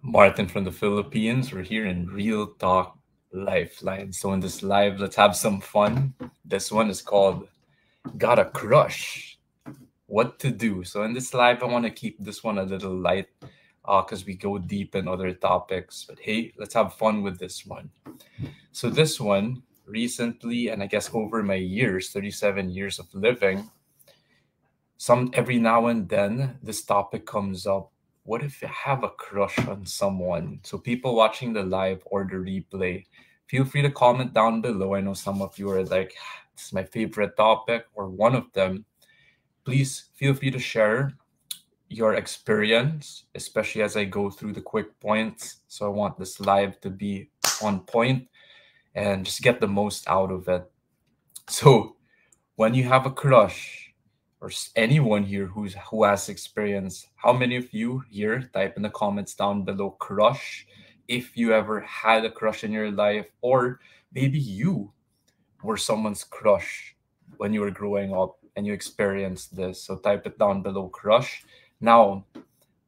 Martin from the Philippines. We're here in Real Talk Lifeline. So in this live, let's have some fun. This one is called Got a Crush. What to do. So in this live, I want to keep this one a little light because we go deep in other topics. But hey, let's have fun with this one. So this one, recently, and I guess over my years, 37 years of living, some every now and then this topic comes up. What if you have a crush on someone? So people watching the live or the replay, feel free to comment down below. I know some of you are like, this is my favorite topic or one of them. Please feel free to share your experience, especially as I go through the quick points. So I want this live to be on point and just get the most out of it. So when you have a crush, or anyone here who has experience, how many of you here type in the comments down below crush if you ever had a crush in your life, or maybe you were someone's crush when you were growing up and you experienced this. So type it down below crush. Now,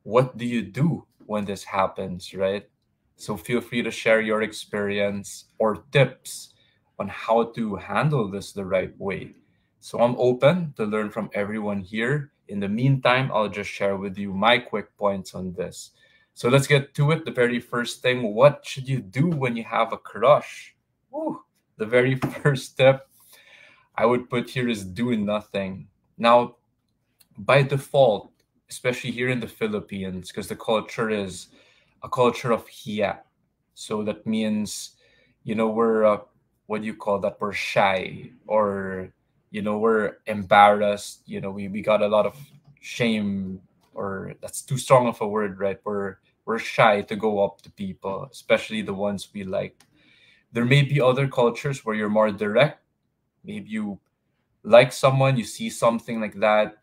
what do you do when this happens, right? So feel free to share your experience or tips on how to handle this the right way. So I'm open to learn from everyone here. In the meantime, I'll just share with you my quick points on this. So let's get to it. The very first thing, what should you do when you have a crush? Woo, the very first step I would put here is do nothing. Now, by default, especially here in the Philippines, because the culture is a culture of hiya. So that means, we're, what do you call that? We're shy, or, we're embarrassed. We got a lot of shame, or that's too strong of a word, right? We're shy to go up to people, especially the ones we like. There may be other cultures where you're more direct. Maybe you like someone, you see something like that,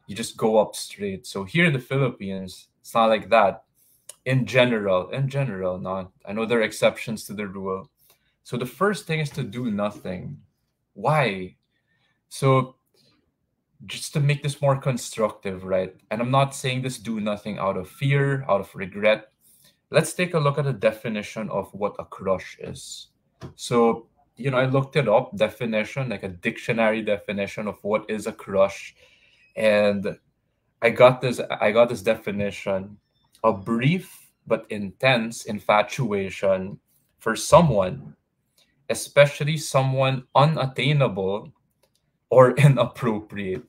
you just go up straight. So here in the Philippines, it's not like that. In general, not. I know there are exceptions to the rule. So the first thing is to do nothing. Why? So just to make this more constructive, right? And I'm not saying this do nothing out of fear, out of regret. Let's take a look at the definition of what a crush is. So, I looked it up, definition, like a dictionary definition of what is a crush. And I got this definition: a brief but intense infatuation for someone, especially someone unattainable or inappropriate.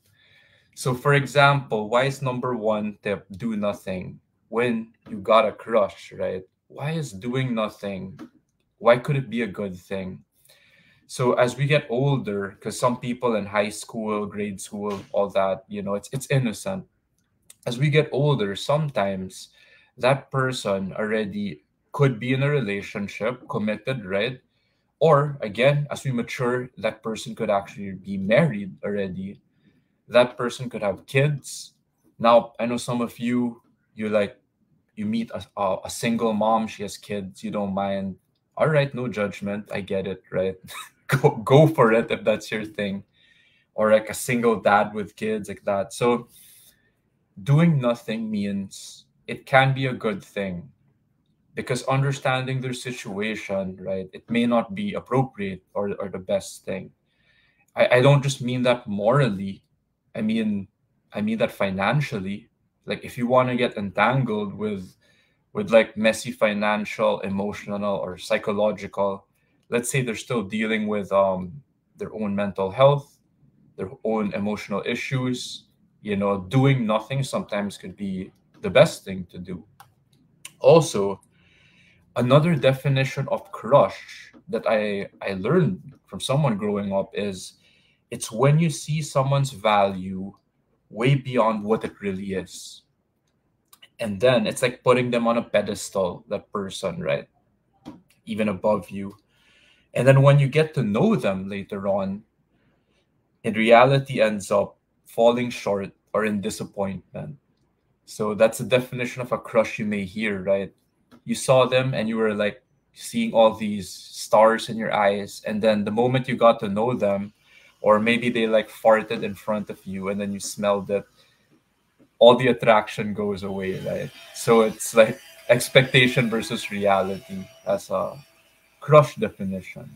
So for example, why is number one tip do nothing when you got a crush, right? Why is doing nothing? Why could it be a good thing? So as we get older, because some people in high school, grade school, all that, it's innocent. As we get older, sometimes that person already could be in a relationship, committed, right? Or again, as we mature, that person could actually be married already. That person could have kids. Now, I know some of you, you meet a single mom, she has kids, you don't mind. All right, no judgment. I get it, right? Go for it if that's your thing. Or like a single dad with kids like that. So doing nothing means it can be a good thing because understanding their situation, right, it may not be appropriate or the best thing. I don't just mean that morally. I mean I mean that financially. Like if you want to get entangled with like messy financial, emotional, or psychological, let's say they're still dealing with their own mental health, their own emotional issues, doing nothing sometimes could be the best thing to do. Also, another definition of crush that I learned from someone growing up is it's when you see someone's value way beyond what it really is. And then it's like putting them on a pedestal, that person, right? Even above you. And then when you get to know them later on, in reality ends up falling short or in disappointment. So that's the definition of a crush you may hear, right? You saw them and you were like seeing all these stars in your eyes, and then the moment you got to know them, or maybe they like farted in front of you and then you smelled it, all the attraction goes away, right? So it's like expectation versus reality as a crush definition.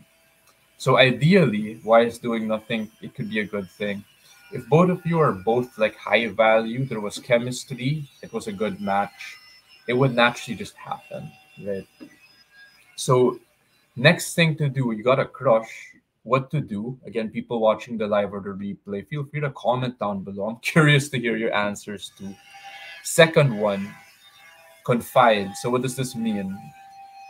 So ideally, why is doing nothing? It could be a good thing. If both of you are both like high value, there was chemistry, it was a good match, it would naturally just happen, right? So next thing to do, you got a crush. What to do? Again, people watching the live or the replay, feel free to comment down below. I'm curious to hear your answers too. Second one, confide. So what does this mean?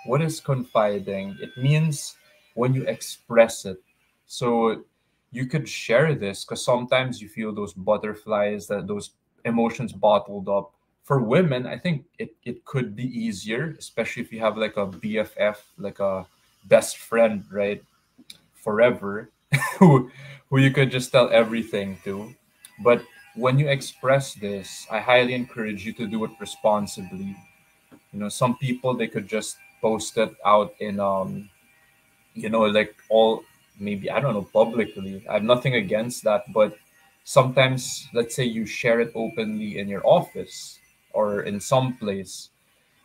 What is confiding? It means when you express it. So you could share this because sometimes you feel those butterflies, that those emotions bottled up. For women, I think it could be easier, especially if you have like a BFF, like a best friend, right? Forever, who you could just tell everything to. But when you express this, I highly encourage you to do it responsibly. Some people, they could just post it out in like all, maybe, I don't know, publicly. I have nothing against that, but sometimes, let's say you share it openly in your office or in some place,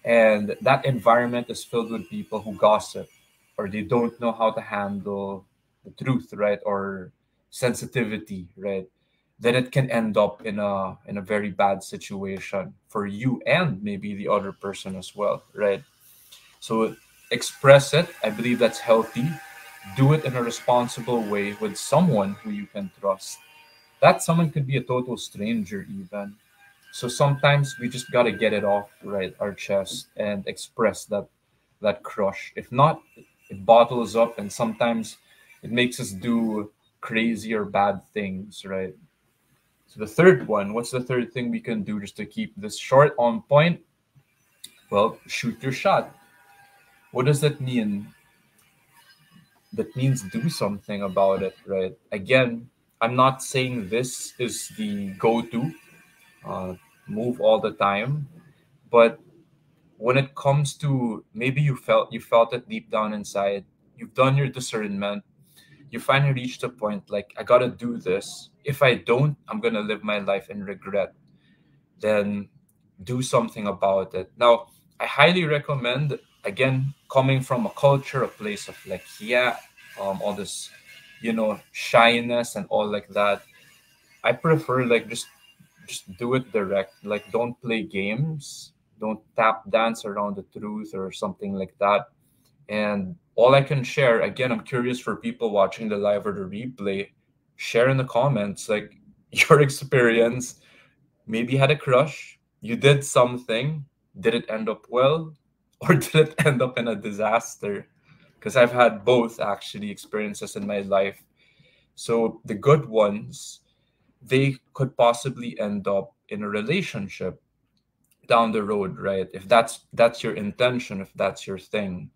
and that environment is filled with people who gossip, or they don't know how to handle the truth, right? Or sensitivity, right? Then it can end up in a very bad situation for you and maybe the other person as well, right? So express it. I believe that's healthy. Do it in a responsible way with someone who you can trust. That someone could be a total stranger, even. So sometimes we just gotta get it off, right, our chest and express that crush. If not, it bottles up, and sometimes it makes us do crazy or bad things, right? So the third one, what's the third thing we can do just to keep this short on point? Well, shoot your shot. What does that mean? That means do something about it, right? Again, I'm not saying this is the go-to uh, move all the time, but when it comes to, maybe you felt it deep down inside, you've done your discernment, you finally reached a point like, I gotta do this. If I don't, I'm gonna live my life in regret. Then do something about it. Now, I highly recommend, again, coming from a culture, a place of like, yeah, all this, shyness and all like that. I prefer like just do it direct. Like, don't play games, don't tap dance around the truth or something like that. And all I can share, again, I'm curious for people watching the live or the replay, share in the comments like your experience. Maybe you had a crush, you did something, did it end up well, or did it end up in a disaster? Because I've had both actually experiences in my life. So the good ones, they could possibly end up in a relationship down the road, right? If that's your intention, if that's your thing.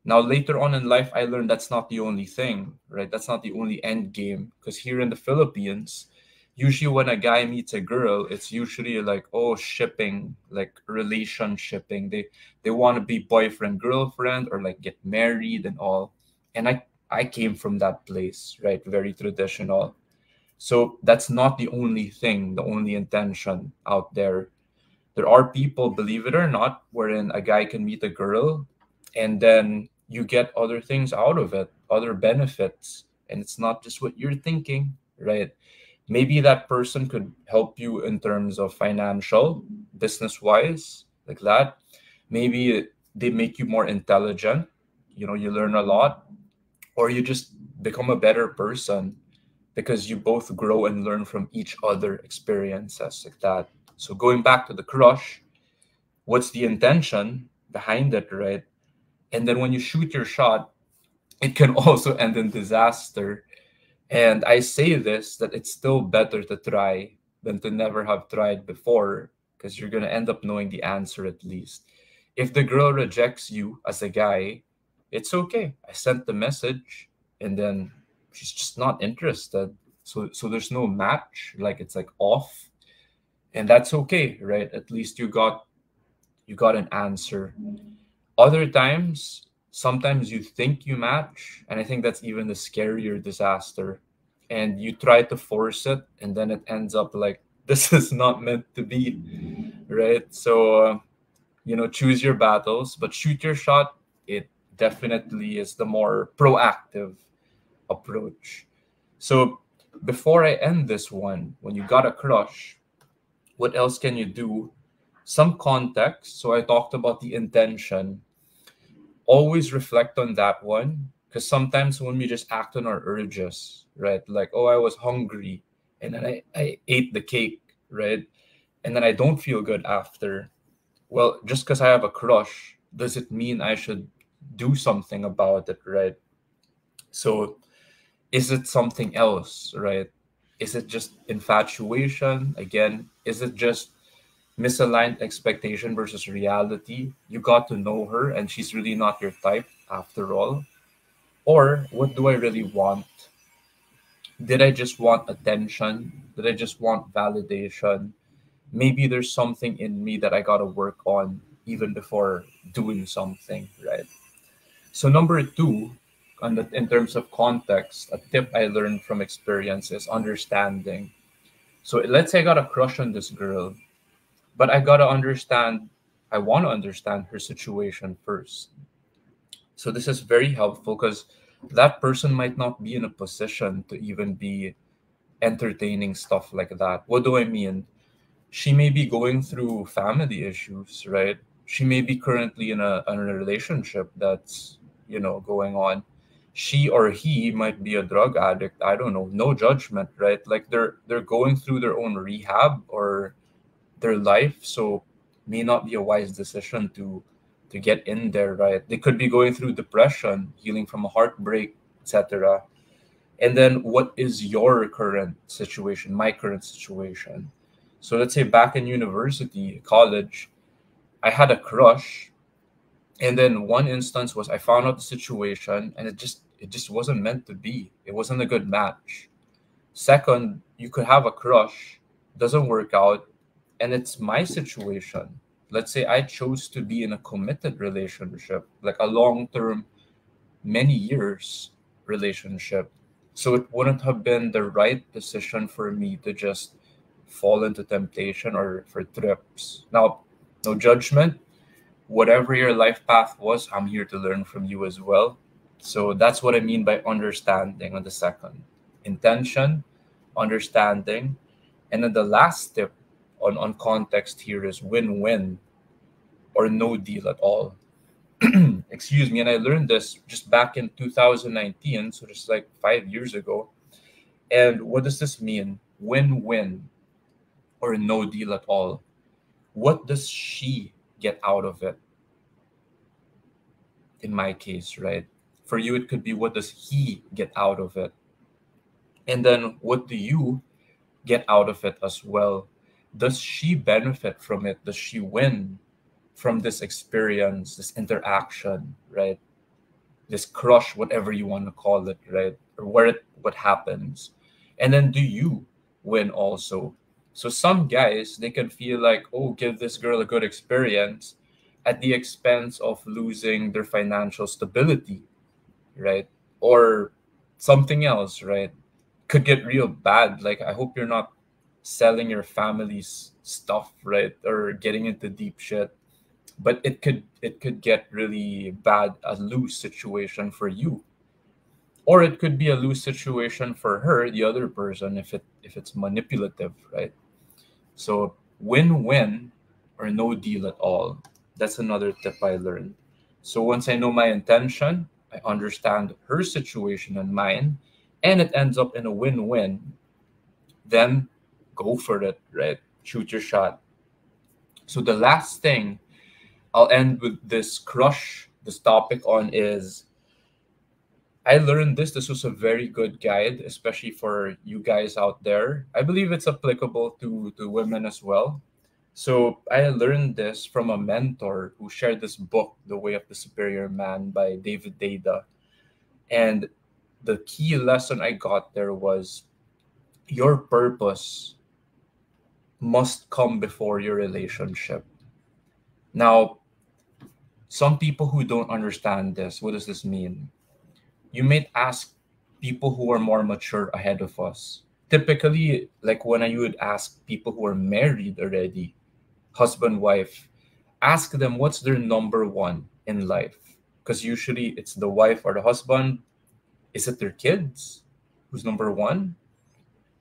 Now later on in life, I learned that's not the only thing, right? That's not the only end game. Because here in the Philippines, usually when a guy meets a girl, it's usually like, oh, shipping, like relationshipping. They want to be boyfriend girlfriend or like get married and all. And I came from that place, right? Very traditional. So that's not the only thing, the only intention out there. There are people, believe it or not, wherein a guy can meet a girl and then you get other things out of it, other benefits. And it's not just what you're thinking, right? Maybe that person could help you in terms of financial, business wise, like that. Maybe they make you more intelligent, you learn a lot, or you just become a better person because you both grow and learn from each other experiences, like that. So going back to the crush, what's the intention behind it, right? And then when you shoot your shot, it can also end in disaster. And I say this, that it's still better to try than to never have tried before, because you're going to end up knowing the answer at least. If the girl rejects you as a guy, it's okay. I sent the message and then she's just not interested. So there's no match, like it's like off, and that's okay, right? At least you got an answer. Other times, sometimes you think you match, and I think that's even the scarier disaster. And you try to force it, and then it ends up like this is not meant to be, right? So choose your battles, but shoot your shot. It definitely is the more proactive approach. So before I end this one, when you got a crush, what else can you do? Some context. So I talked about the intention. Always reflect on that one, because sometimes when we just act on our urges, right? Like, oh, I was hungry and then I ate the cake, right? And then I don't feel good after. Well, just because I have a crush, does it mean I should do something about it, right? So is it something else, right? Is it just infatuation? Again, is it just misaligned expectation versus reality? You got to know her and she's really not your type after all. Or what do I really want? Did I just want attention? Did I just want validation? Maybe there's something in me that I got to work on even before doing something, right? So, number two, in terms of context, a tip I learned from experience is understanding. So, let's say I got a crush on this girl, but I got to understand, I want to understand her situation first. So this is very helpful because that person might not be in a position to even be entertaining stuff like that. What do I mean? She may be going through family issues, right? She may be currently in a relationship that's, going on. She or he might be a drug addict. I don't know. No judgment, right? Like they're going through their own rehab or their life, so may not be a wise decision to get in there, right? They could be going through depression, healing from a heartbreak, etc. And then what is your current situation, my current situation? So let's say back in university, college, I had a crush, and then one instance was I found out the situation and it just wasn't meant to be. It wasn't a good match. Second, you could have a crush, doesn't work out, and it's my situation. Let's say I chose to be in a committed relationship, like a long term, many years relationship. So it wouldn't have been the right decision for me to just fall into temptation or for trips. Now, no judgment. Whatever your life path was, I'm here to learn from you as well. So that's what I mean by understanding on the second. Intention, understanding, and then the last tip on context here is win-win or no deal at all. Excuse me. And I learned this just back in 2019, so just like 5 years ago. And what does this mean? Win-win or no deal at all. What does she get out of it? In my case, right? For you, it could be what does he get out of it? And then what do you get out of it as well? Does she benefit from it? Does she win from this experience, this interaction, right? This crush, whatever you want to call it, right? Or what happens. And then do you win also? So some guys, they can feel like, oh, give this girl a good experience at the expense of losing their financial stability, right? Or something else, right? Could get real bad. Like, I hope you're not selling your family's stuff, right? Or getting into deep shit. But it could get really bad, a lose situation for you. Or it could be a lose situation for her, the other person, if it's manipulative, right? So win-win or no deal at all. That's another tip I learned. So once I know my intention, I understand her situation and mine, and it ends up in a win-win, then go for it, right? Shoot your shot. So the last thing I'll end with this crush, this topic on is I learned this. This was a very good guide, especially for you guys out there. I believe it's applicable to women as well. So I learned this from a mentor who shared this book, The Way of the Superior Man by David Deida. And the key lesson I got there was your purpose must come before your relationship. Now, some people who don't understand this, what does this mean? You might ask people who are more mature ahead of us. Typically, like when you would ask people who are married already, husband, wife, Ask them what's their number one in life. Because usually it's the wife or the husband. Is it their kids who's number one,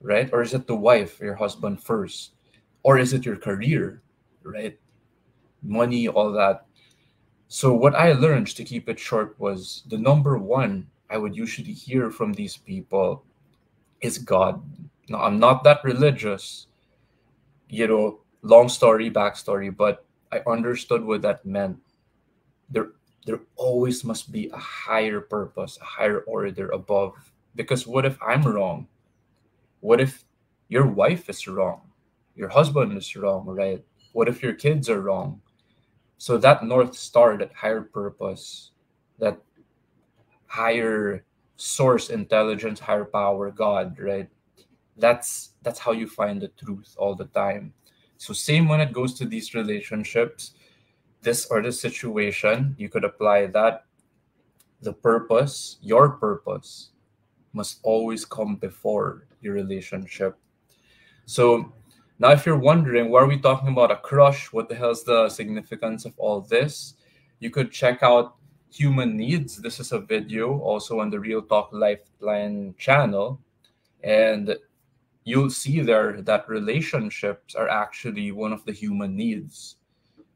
right? Or is it the wife, your husband first? Or is it your career, right? Money, all that. So what I learned, to keep it short, was the number one I would usually hear from these people is God. Now, I'm not that religious, long story, backstory, but I understood what that meant. There, there always must be a higher purpose, a higher order above. Because what if I'm wrong? What if your wife is wrong? Your husband is wrong, right? What if your kids are wrong? So that North Star, that higher purpose, that higher source intelligence, higher power, God, right? That's how you find the truth all the time. So same when it goes to these relationships, this or this situation, you could apply that. The purpose, your purpose, must always come before your relationship. So now, if you're wondering, why are we talking about a crush? What the hell's the significance of all this? You could check out Human Needs. This is a video also on the Real Talk Lifeline channel. And you'll see there that relationships are actually one of the human needs,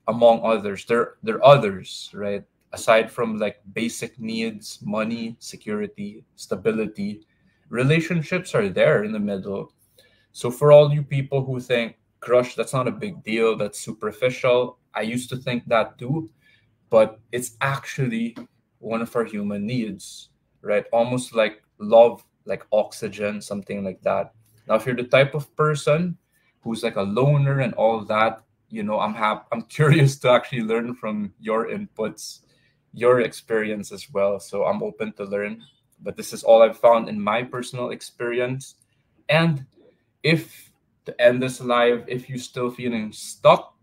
among others. There are others, right? Aside from like basic needs, money, security, stability, relationships are there in the middle. So for all you people who think crush, that's not a big deal, that's superficial, I used to think that too, but it's actually one of our human needs, right? Almost like love, like oxygen, something like that. Now, if you're the type of person who's like a loner and all that, I'm curious to actually learn from your inputs, your experience as well. So I'm open to learn, but this is all I've found in my personal experience. And if to end this live, if you're still feeling stuck,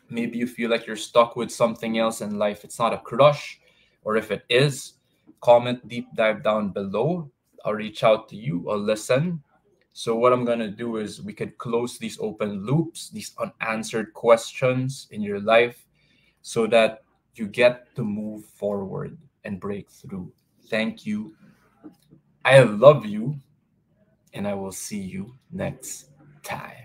maybe you feel like you're stuck with something else in life, it's not a crush, or if it is, comment deep dive down below. I'll reach out to you, I'll listen. So what I'm going to do is we could close these open loops, these unanswered questions in your life, so that you get to move forward and break through. Thank you. I love you, and I will see you next time.